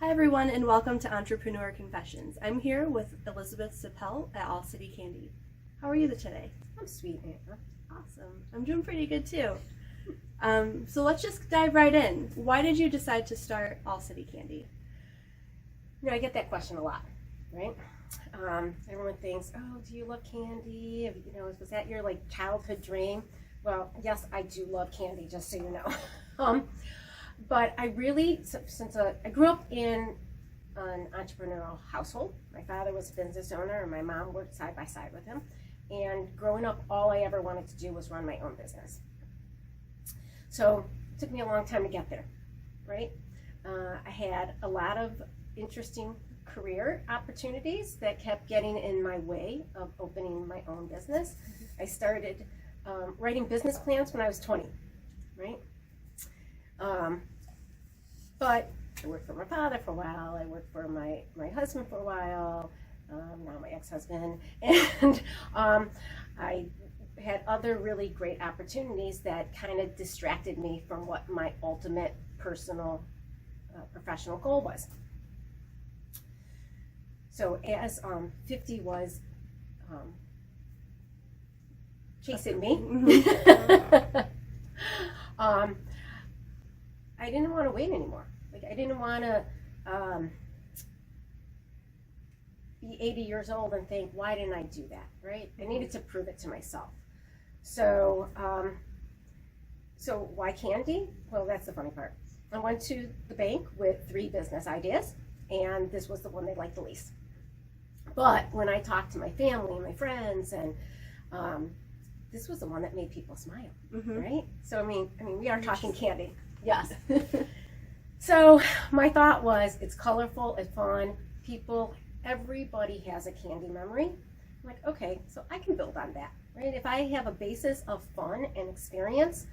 Hi everyone, and welcome to Entrepreneur Confessions. I'm here with Elisabeth Sapel at All City Candy. How are you today? I'm sweet, Anna. Awesome. I'm doing pretty good too. So let's just dive right in. Why did you decide to start All City Candy? I get that question a lot, right? Everyone thinks, "Oh, do you love candy? Was that your childhood dream?" Well, yes, I do love candy, just so you know. But I really, since I grew up in an entrepreneurial household, my father was a business owner and my mom worked side by side with him. And growing up, all I ever wanted to do was run my own business. So it took me a long time to get there, right? I had a lot of interesting career opportunities that kept getting in my way of opening my own business. I started writing business plans when I was 20, right? But I worked for my father for a while, I worked for my husband for a while, now my ex-husband, and I had other really great opportunities that kind of distracted me from what my ultimate personal professional goal was. So as 50 was chasing me, I didn't want to wait anymore. I didn't want to be 80 years old and think, why didn't I do that, right? I needed to prove it to myself. So, so why candy? Well, that's the funny part. I went to the bank with 3 business ideas, and this was the one they liked the least. But when I talked to my family and my friends, and this was the one that made people smile, right? So I mean, we are talking candy. Yes. So my thought was, it's colorful, it's fun, everybody has a candy memory. I'm like, okay, so I can build on that, right? If I have a basis of fun and experience,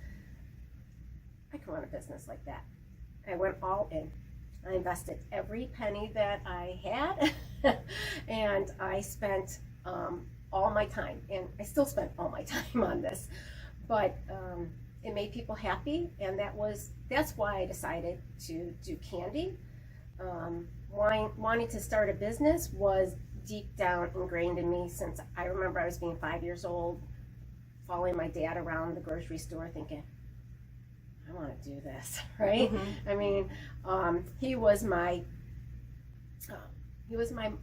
I can run a business like that. I went all in. I invested every penny that I had, and I spent all my time, and I still spend all my time on this, but it made people happy, and that's why I decided to do candy. Wanting to start a business was deep down ingrained in me since I remember I was being 5 years old, following my dad around the grocery store thinking, I want to do this, right? I mean, he was my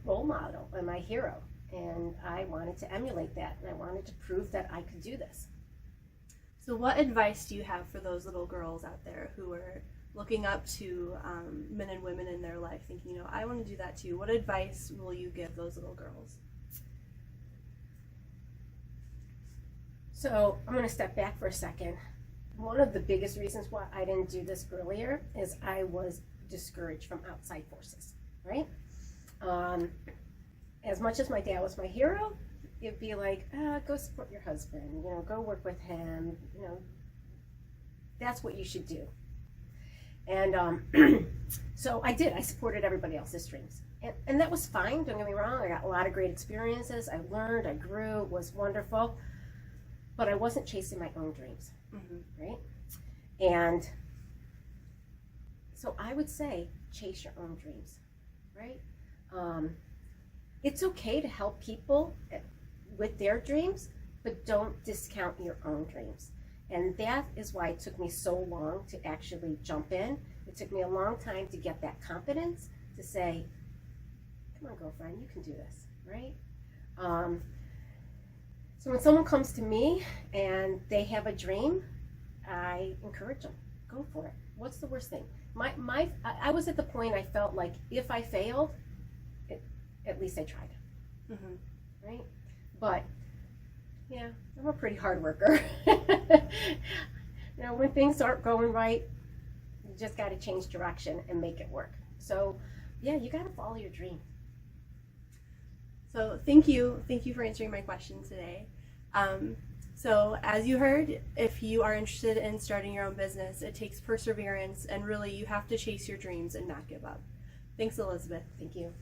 role model and my hero, and I wanted to emulate that, and I wanted to prove that I could do this. So what advice do you have for those little girls out there who are looking up to men and women in their life, thinking, I want to do that too? What advice will you give those little girls? So I'm going to step back for a second. One of the biggest reasons why I didn't do this earlier is I was discouraged from outside forces, right? As much as my dad was my hero, it'd be like, go support your husband, go work with him, that's what you should do. And so I did. I supported everybody else's dreams. And that was fine, don't get me wrong. I got a lot of great experiences. I learned, I grew, it was wonderful. But I wasn't chasing my own dreams, right? And so I would say, chase your own dreams, right? It's okay to help people with their dreams, but don't discount your own dreams. And that is why it took me so long to actually jump in. It took me a long time to get that confidence to say, come on, girlfriend, you can do this, right? So when someone comes to me and they have a dream, I encourage them, go for it. What's the worst thing? I was at the point I felt like if I failed, at least I tried, right? But yeah, I'm a pretty hard worker. When things aren't going right, you just got to change direction and make it work. So yeah, you got to follow your dream. So thank you for answering my question today. So as you heard, if you are interested in starting your own business, it takes perseverance, and really you have to chase your dreams and not give up. Thanks, Elisabeth. Thank you.